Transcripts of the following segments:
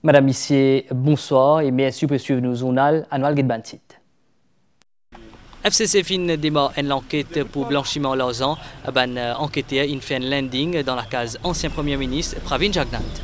Madame, Monsieur, bonsoir et merci pour suivre nos journal annuel Guide FCC fin démarre une enquête pour blanchiment l'argent. Enquêteur il fait un landing dans la case ancien Premier ministre Pravin Jagnnath.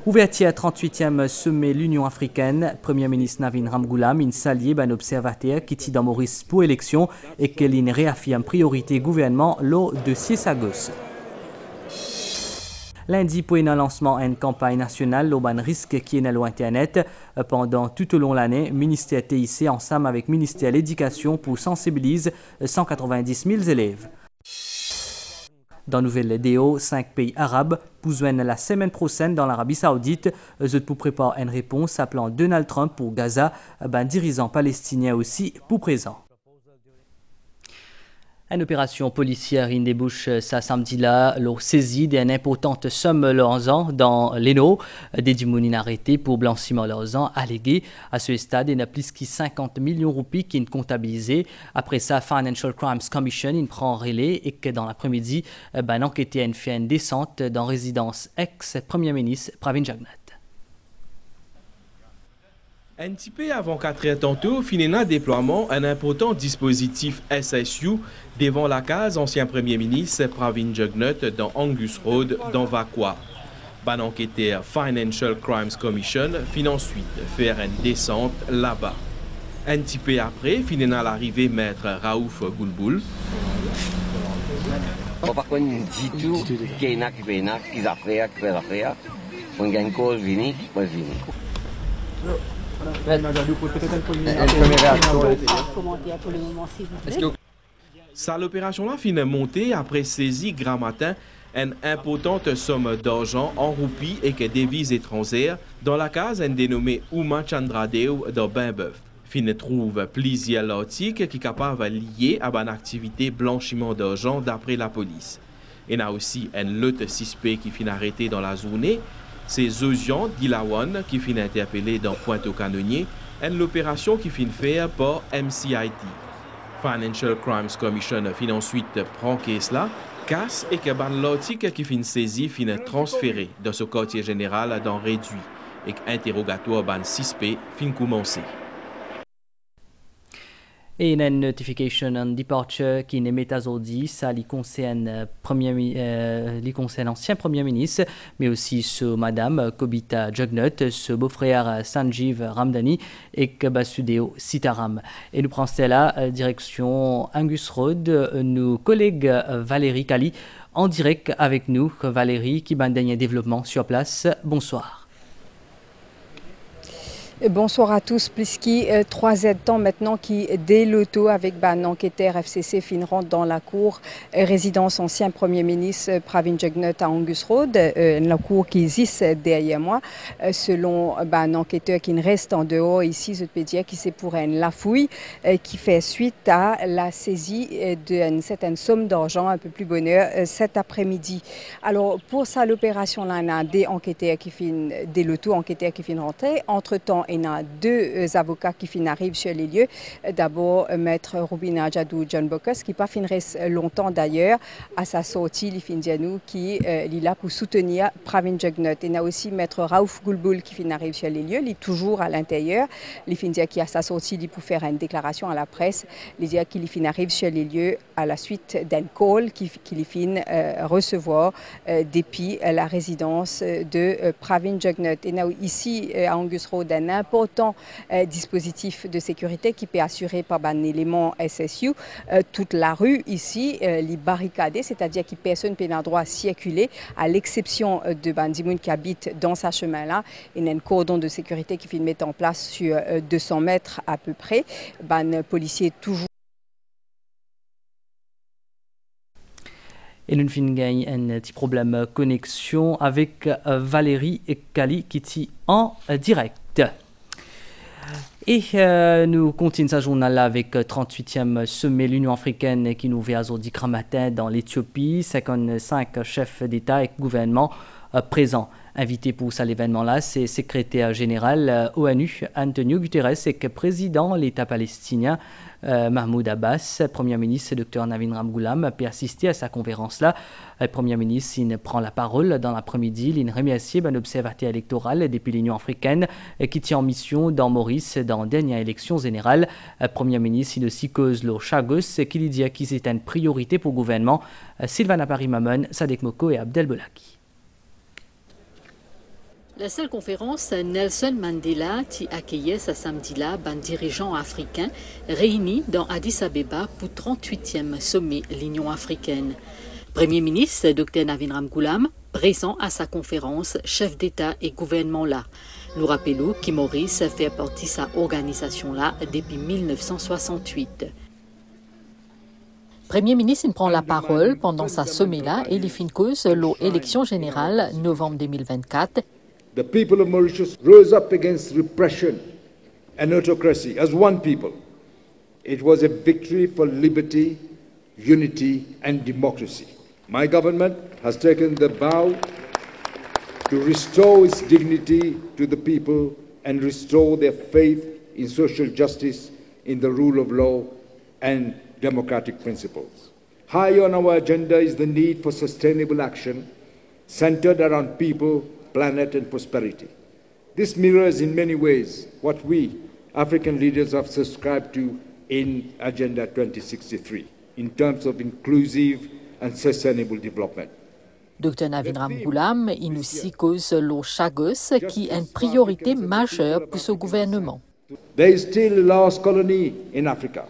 Ouverture 38e sommet l'Union africaine, Premier ministre Navin Ramgoolam, in salié un observateur qui est dans Maurice pour élection et qu'il réaffirme priorité gouvernement lors de 6 agosto. Lundi, pour un lancement d'une campagne nationale, l'auban risque qui est dans l'Internet. Pendant tout au long de l'année, le ministère TIC ensemble avec le ministère de l'Éducation pour sensibiliser 190 000 élèves. Dans Nouvelle DO, 5 pays arabes pour joindre la semaine prochaine dans l'Arabie Saoudite. Eux pour préparer une réponse appelant Donald Trump pour Gaza, dirigeant palestinien aussi pour présent. Une opération policière in débouche ce samedi-là, leur saisie d'une importante somme d'argent dans l'ENO, des dimounines arrêtés pour blanchiment d'argent allégué. À ce stade, il y a plus que 50 millions de roupies qui sont comptabilisés. Après ça, Financial Crimes Commission il prend relais et que dans l'après-midi, enquêteur fait une descente dans la résidence ex-Premier ministre Pravin Jagnnath. Un petit peu avant 4 heures tantôt, finira déploiement un important dispositif SSU devant la case ancien Premier ministre Pravin Jagnnath dans Angus Road dans Vakwa. Ban enquêteur Financial Crimes Commission finit ensuite faire une descente là-bas. Un petit peu après, finira l'arrivée maître Raouf Goulboul. Par contre, dit tout, qu'il y a qui affaires, on gagne call, vini, pas vini. Ça, l'opération-là finit montée après saisie grand matin une importante somme d'argent en roupies et que devises étrangères dans la case dénommée Uma Chandradeo dans Bainbeuf. Fin trouve plusieurs articles qui sont capables liés à une activité blanchiment d'argent d'après la police. Il y a aussi un autre suspect qui finit arrêté dans la journée. C'est Zozian Dilawan qui finit interpellé dans Pointe-au-Canonnier et l'opération qui finit faite par MCIT. Financial Crimes Commission finit ensuite prend case là, casse et que l'article qui finit saisi finit transféré dans ce quartier général dans réduit et interrogatoire ban suspect finit commencé. Et une notification on departure qui n'est pas aujourd'hui, ça lui concerne ancien Premier ministre, mais aussi ce Madame Kobita Jagnnath, ce beau-frère Sanjeev Ramdhani et Basudeo Sitaram. Et nous prenons là direction Angus Road, nos collègues Valérie Kali en direct avec nous. Valérie qui a un dernier développement sur place. Bonsoir. Bonsoir à tous. Pliski, 3 temps maintenant qui, dès l'auto avec un enquêteur FCC, finiront dans la cour résidence ancien Premier ministre Pravin Jagnnath à Angus Road, la cour qui existe derrière moi. Selon un enquêteur qui reste en dehors ici, je peux dire qui c'est pour la fouille qui fait suite à la saisie d'une certaine somme d'argent, un peu plus bonheur, cet après-midi. Alors pour ça, l'opération là, on a des enquêteurs qui finissent, dès l'auto, enquêteurs qui finissent rentrer. Entre-temps, il y a 2 avocats qui arrivent sur les lieux. D'abord, maître Rubina Jadou John Bocus, qui pas finiré longtemps d'ailleurs à sa sortie, l'Ifindianou, qui est là pour soutenir Pravin Jagnnath. Il y a aussi maître Raouf Goulboul qui arrive sur les lieux, il est toujours à l'intérieur. L'Ifindia qui à sa sortie, il pour faire une déclaration à la presse. Il dit qu'il arrive sur les lieux à la suite d'un call qu'il recevoir depuis la résidence de Pravin Jagnnath. Il y a ici à Angus Road un important dispositif de sécurité qui peut assurer par un élément SSU toute la rue ici, les barricadés, c'est-à-dire que personne n'a le droit à circuler, à l'exception de Bandimoun qui habite dans sa chemin-là. Il y a un cordon de sécurité qui finit mettre en place sur 200 mètres à peu près. Un policier toujours. Et nous finissons un petit problème de connexion avec Valérie Kali qui est en direct. Et nous continuons ce journal-là avec 38e sommet l'Union africaine qui nous vient aujourd'hui matin dans l'Éthiopie. 55 chefs d'État et gouvernement présents. Invité pour ça l'événement-là, c'est secrétaire général ONU Antonio Guterres et président de l'État palestinien Mahmoud Abbas, Premier ministre Dr Navin Ramgoolam, a assisté à sa conférence-là. Le Premier ministre il prend la parole dans l'après-midi. Il remercie un observateur électoral depuis l'Union africaine qui tient en mission dans Maurice dans la dernière élection générale. Le Premier ministre il aussi cause le Chagos qui lui dit qu'il c'est une priorité pour le gouvernement. Sylvana Paris-Mamon, Sadek Moko et Abdel Belaki. La seule conférence Nelson Mandela qui accueillait ce samedi-là un dirigeant africain réunis dans Addis Abeba pour 38e sommet l'Union africaine. Premier ministre Dr Navin Ramgoolam, présent à sa conférence, chef d'État et gouvernement là. Nous rappelons que Maurice fait partie de sa organisation là depuis 1968. Premier ministre prend la parole pendant sa sommet là et il fin cause l'élection générale novembre 2024. The people of Mauritius rose up against repression and autocracy as one people. It was a victory for liberty, unity, and democracy. My government has taken the vow to restore its dignity to the people and restore their faith in social justice, in the rule of law, and democratic principles. High on our agenda is the need for sustainable action centered around people, planet and prosperity. This mirrors in many ways what we, African leaders, have subscribed to in Agenda 2063 in terms of inclusive and sustainable development. Dr Navin Ramgoolam il aussi cause le Chagos qui est une priorité majeure pour ce gouvernement. There is still a lost colony in Africa,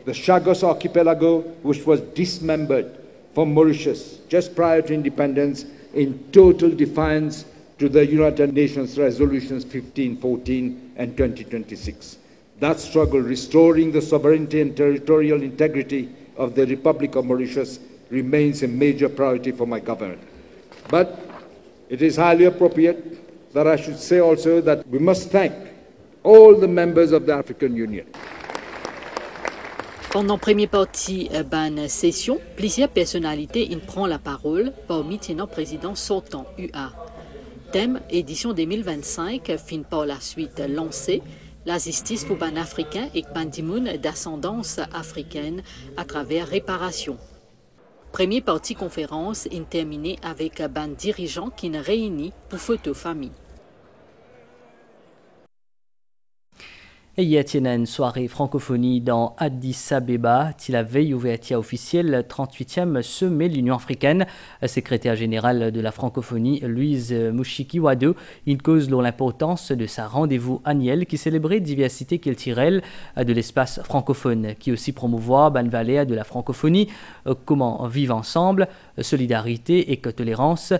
the Chagos archipelago, which was dismembered from Mauritius just prior to independence in total defiance to the United Nations Resolutions 1514 and 2026. That struggle, restoring the sovereignty and territorial integrity of the Republic of Mauritius, remains a major priority for my government. But it is highly appropriate that I should say also that we must thank all the members of the African Union. Pendant la première partie de session, plusieurs personnalités prennent la parole parmi le président sortant UA. Thème édition 2025 fin par la suite lancé la justice pour ban africain et ban dimoun d'ascendance africaine à travers réparation. Première partie conférence est terminée avec ban dirigeant qui nous réunit pour photo famille. Et il y a une soirée francophonie dans Addis Abeba, la veille ouverture officielle 38e sommet de l'Union africaine. Secrétaire générale de la francophonie, Louise Mouchiki-Wado, il cause l'importance de sa rendez-vous annuel qui célébrait diversité culturelle de l'espace francophone, qui aussi promouvoit une valeur de la francophonie, comment vivre ensemble, solidarité et tolérance.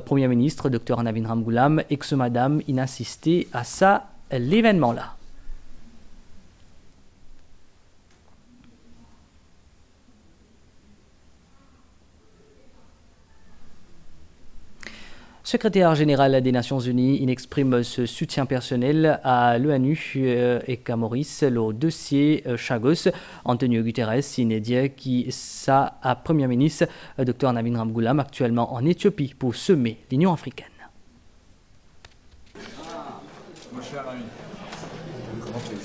Premier ministre Dr Navin Ramgoolam, ex-madame, il assisté à ça, l'événement-là. Secrétaire général des Nations Unies, il exprime ce soutien personnel à l'ONU et à Maurice, le dossier Chagos. Antonio Guterres, il dit qui ça à Premier ministre Dr Navin Ramgoolam actuellement en Éthiopie pour semer l'Union africaine.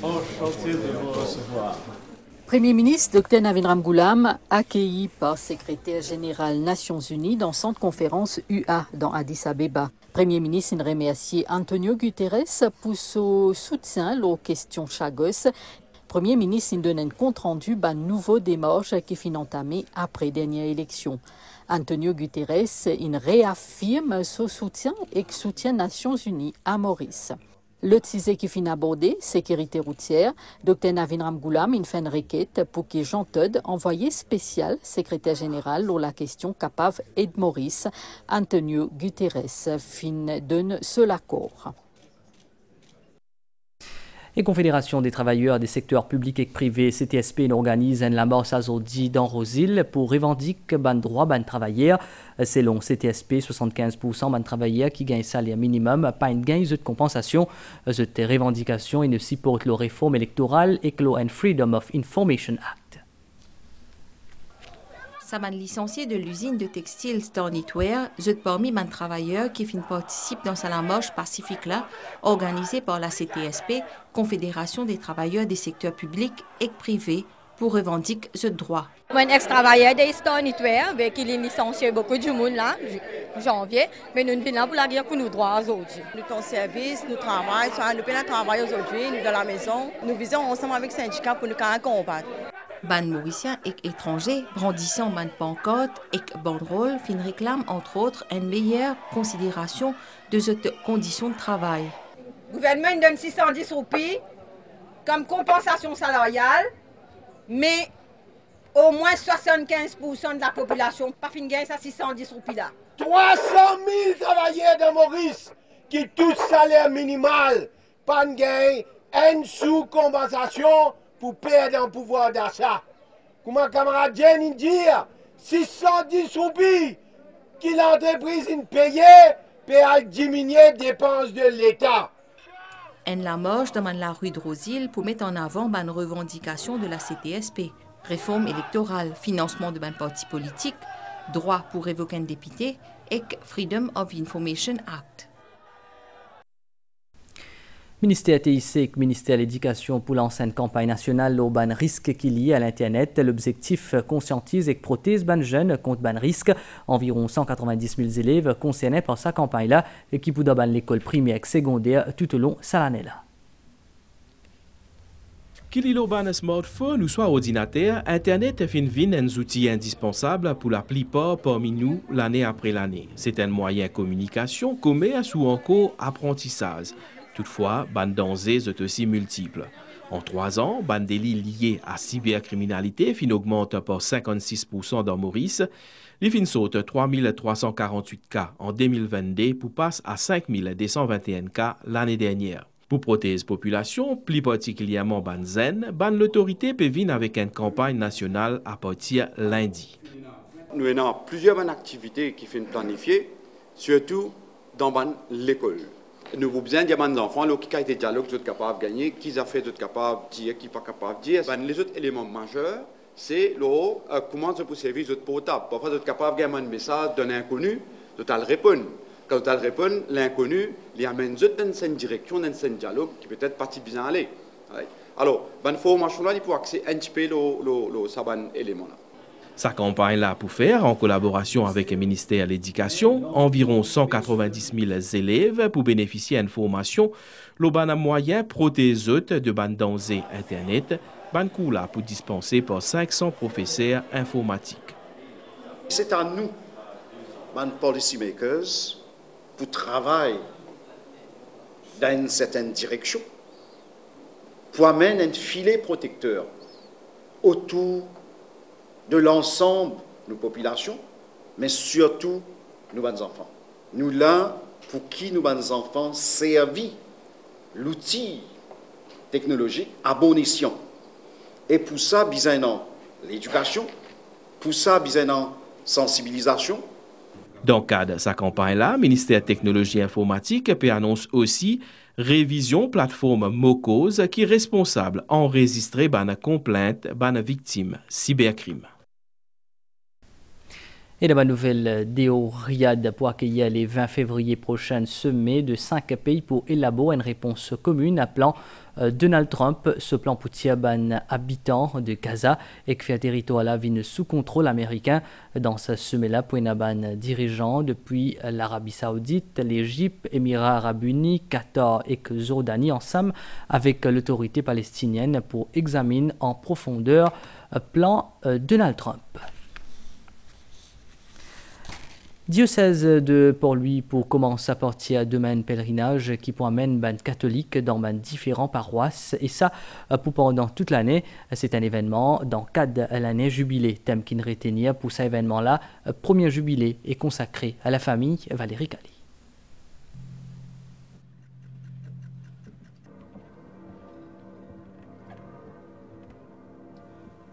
Enchanté de vous recevoir. Premier ministre Dr Navin Ramgoolam, accueilli par secrétaire général Nations Unies dans centre conférence UA dans Addis Abeba. Premier ministre remercie Antonio Guterres pour son soutien aux questions Chagos. Premier ministre donne un compte rendu de nouveau démarche qui finit entamé après dernière élection. Antonio Guterres réaffirme son soutien et soutient Nations Unies à Maurice. Le sujet qui finit abordé, sécurité routière, Dr Navin Ramgoolam fait une requête pour que Jean Todt, envoyé spécial, secrétaire général, sur la question capable et de Maurice, Antonio Guterres donne seul accord. La Confédération des travailleurs des secteurs publics et privés, CTSP, organise une marche aujourd'hui dans Rosil pour revendiquer les droits des travailleurs. Selon CTSP, 75% des travailleurs qui gagnent salaire minimum pas une gain de compensation. Cette revendication ne supporte la réforme électorale et le Freedom of Information Act. Saman licencié de l'usine de textile Star Knitwear, parmi les travailleurs qui participent dans la marche pacifique là, organisée par la CTSP, Confédération des travailleurs des secteurs publics et privés, pour revendiquer ce droit. Je suis ex-travailleur de Stornitware, avec qui licencié beaucoup de monde là, janvier, mais nous venons pour la guerre pour nos droits aujourd'hui. Nous sommes en service, nous travaillons, nous pouvons travailler aujourd'hui, nous dans la maison, nous visons ensemble avec le syndicat pour nous combattre. Ban Mauriciens et étrangers brandissant ban pancarte et banderole fin réclament entre autres une meilleure considération de cette condition de travail. Le gouvernement donne 610 roupies comme compensation salariale, mais au moins 75% de la population pas fin gagne ça 610 roupies là. 300 000 travailleurs de Maurice qui touchent salaire minimal, pas de gain, une sous-compensation pour perdre un pouvoir d'achat. Comme ma camarade Jenny dit, 610 roupies que l'entreprise paye pour diminuer les dépenses de l'État. En la marche demande la rue de Rosil pour mettre en avant une revendication de la CTSP. Réforme électorale, financement de ban parti politique, droit pour révoquer un député et Freedom of Information Act. Ministère TIC et ministère de l'Éducation pour lancer une campagne nationale au ban risque qui est lié à l'Internet. L'objectif conscientise et protège ban jeunes contre ban risque. Environ 190 000 élèves concernés par sa campagne-là et qui pourront ban l'école primaire et secondaire tout au long de l'année-là. Qu'il y ait un smartphone ou soit ordinateur, Internet est un outil indispensable pour la plupart parmi nous l'année après l'année. C'est un moyen de communication, commerce ou encore apprentissage. Toutefois, ban dangers sont aussi multiples. En 3 ans, ban délits liés à cybercriminalité augmente par 56% dans Maurice. Les saute 3348 cas en 2022 pour passer à 5221 cas l'année dernière. Pour protéger la population, plus particulièrement ban zen, l'autorité peut venir avec une campagne nationale à partir lundi. Nous avons plusieurs activités qui sont planifiées, surtout dans l'école. Nous avons besoin des enfants qui ont été dialogues, qui sont capables de gagner, qui ont fait, capables de dire, qui ne sont pas capables de dire. Les autres éléments majeurs, c'est comment se peut servir les portables. Parfois, vous êtes capable de gagner un message d'un inconnu, de le répondre. Quand vous répondre, l'inconnu, il amène dans une direction, dans un dialogue qui peut être parti bien aller. Alors, cette formation-là, il faut accéder un petit peu à élément-là. Sa campagne-là pour faire, en collaboration avec le ministère de l'Éducation, environ 190 000 élèves pour bénéficier d'une formation, le ban moyen protège de ban danger Internet, ban cours là pour dispenser par 500 professeurs informatiques. C'est à nous, ban policymakers, pour travailler dans une certaine direction, pour amener un filet protecteur autour de l'ensemble de nos populations, mais surtout nos bons enfants. Nous là, pour qui nos bons enfants servent l'outil technologique à bon escient. Et pour ça, besoin l'éducation, pour ça, besoin sensibilisation. Dans le cadre de sa campagne-là, le ministère de Technologie et Informatique annonce aussi révision plateforme Mocose qui est responsable d'enregistrer une complainte d'une victime cybercrime. Et la bonne nouvelle d'Eo Riyad pour accueillir les 20 février prochain sommet de 5 pays pour élaborer une réponse commune appelant Donald Trump ce plan pour tirer ban habitants de Gaza et que fait territoire la vie sous contrôle américain dans ce sommet-là pour une ban dirigeant depuis l'Arabie Saoudite, l'Égypte, Émirats Arabes Unis, Qatar et Jordanie ensemble avec l'autorité palestinienne pour examiner en profondeur plan Donald Trump. Diocèse de Port-Louis pour commencer à partir demain un pèlerinage qui pour amener ban catholique dans ban différents paroisses et ça pour pendant toute l'année. C'est un événement dans le cadre de l'année jubilé. Thème qui ne retenir pour cet événement-là, premier jubilé est consacré à la famille Valérie Cali.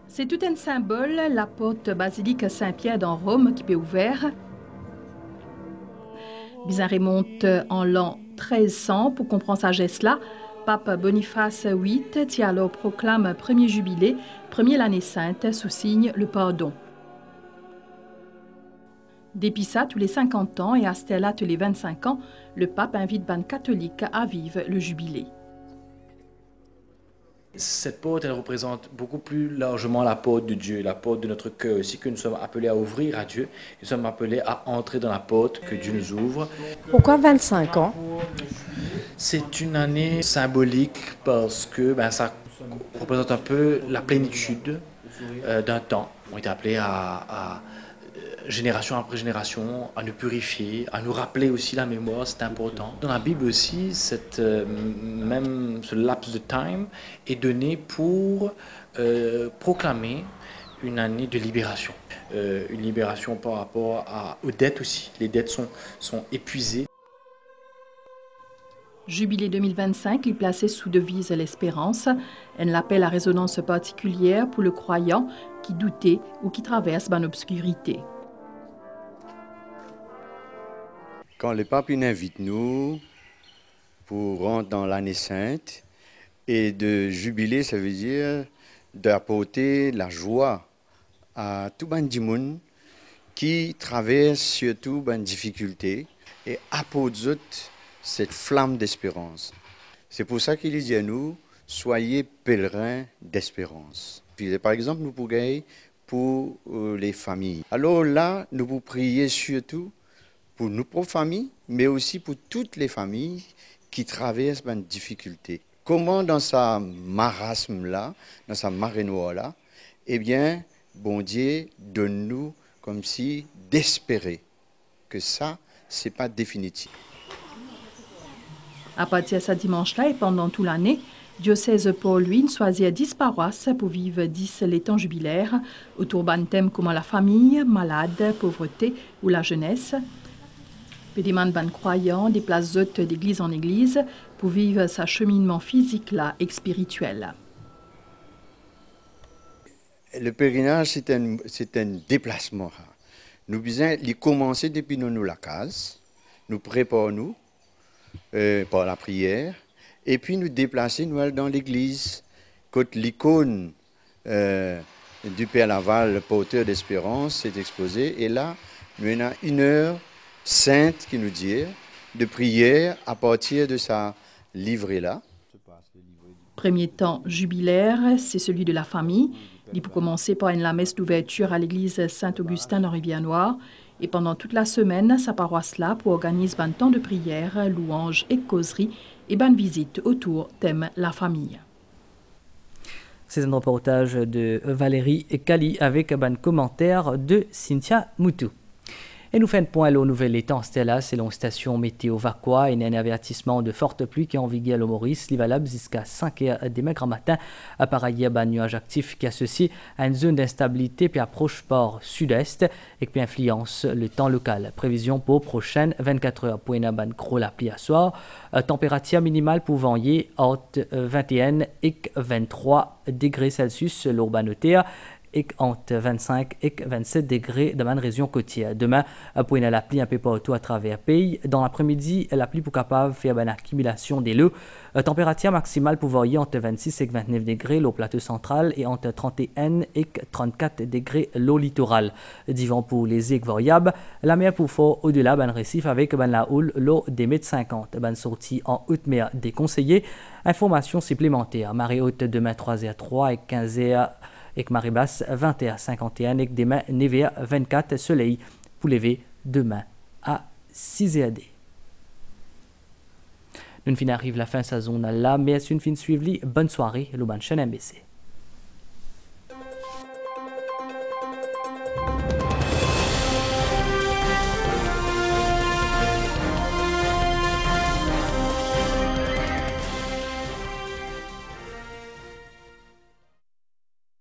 C'est tout un symbole, la porte basilique Saint-Pierre dans Rome qui peut ouvert. Bizarre remonte en l'an 1300 pour comprendre sa geste-là. Pape Boniface VIII qui alors proclame premier jubilé, premier l'année sainte, sous signe le pardon. Depuis ça, tous les 50 ans et à Stella tous les 25 ans, le pape invite ban catholique à vivre le jubilé. Cette porte, elle représente beaucoup plus largement la porte de Dieu, la porte de notre cœur aussi, que nous sommes appelés à ouvrir à Dieu. Nous sommes appelés à entrer dans la porte que Dieu nous ouvre. Pourquoi 25 ans? C'est une année symbolique parce que ça représente un peu la plénitude d'un temps. On est appelés à génération après génération, à nous purifier, à nous rappeler aussi la mémoire, c'est important. Dans la Bible aussi, même ce laps de time est donné pour proclamer une année de libération. Une libération par rapport aux dettes aussi. Les dettes sont épuisées. Jubilé 2025, il plaçait sous devise l'espérance. Elle l'appelle à résonance particulière pour le croyant qui doutait ou qui traverse une obscurité. Quand le pape nous invite nous pour rentrer dans l'année sainte, et de jubiler, ça veut dire d'apporter la joie à tout le monde qui traverse surtout une difficulté et apporter cette flamme d'espérance. C'est pour ça qu'il dit à nous, soyez pèlerins d'espérance. Par exemple, nous pourrions pour les familles. Alors là, nous vous prier surtout pour nos propres familles, mais aussi pour toutes les familles qui traversent une difficulté. Comment dans sa marasme-là, dans sa marée noire-là, eh bien, bon Dieu donne-nous comme si d'espérer que ça, c'est pas définitif. À partir de ce dimanche-là et pendant toute l'année, Diocèse Paul lui choisit 10 paroisses pour vivre 10 les temps jubilaires autour d'un thème comme la famille, malade, pauvreté ou la jeunesse. Puis demande ban croyants des places d'église en église pour vivre sa cheminement physique là et spirituel. Le pèlerinage, c'est un déplacement. Nous besoin de commencer depuis nous la case, nous préparons par la prière, et puis nous déplacer nous allons dans l'église, quand l'icône du Père Laval, le porteur d'espérance, s'est exposée, et là, nous avons une heure sainte qui nous dit de prière à partir de sa livrée-là. Premier temps jubilaire, c'est celui de la famille. Il peut commencer par la messe d'ouverture à l'église Saint-Augustin dans Rivière-Noire. Et pendant toute la semaine, sa paroisse-là pour organiser un temps de prière, louange et causerie et une visite autour thème la famille. C'est un reportage de Valérie Kali avec un commentaire de Cynthia Moutou. Et nous faisons point au nouvel étang Stella, selon station météo Vaqua, et un avertissement de forte pluie qui est en vigueur à l'eau Maurice, valable jusqu'à 5 h demain grand matin. Par ailleurs, un nuage actif qui associe à une zone d'instabilité puis approche par sud-est et qui influence le temps local. Prévision pour prochaine 24 heures pour une ban gros la pluie à soir. Température minimale pouvant y entre 21 et 23 degrés Celsius l'urbanoté. Et entre 25 et 27 degrés dans la région côtière. Demain, pour la pluie un peu partout à travers le pays. Dans l'après-midi, la pluie pour capable faire une accumulation des lots. Température maximale pour varier entre 26 et 29 degrés l'eau plateau central et entre 31 et 34 degrés l'eau littorale. Divan pour les aigues variables. La mer pour fort au-delà d'un récif avec la houle l'eau des mètres 50. Ban sortie en haute mer déconseillée. Information supplémentaire. Marée haute demain 3h03 et 15h. Et marée basse 21h51 et demain 9h24 soleil pour lever demain à 6h. Nous arrive la fin de sa zone là, mais c'est une fin suivie. Bonne soirée, le ban chaîne MBC.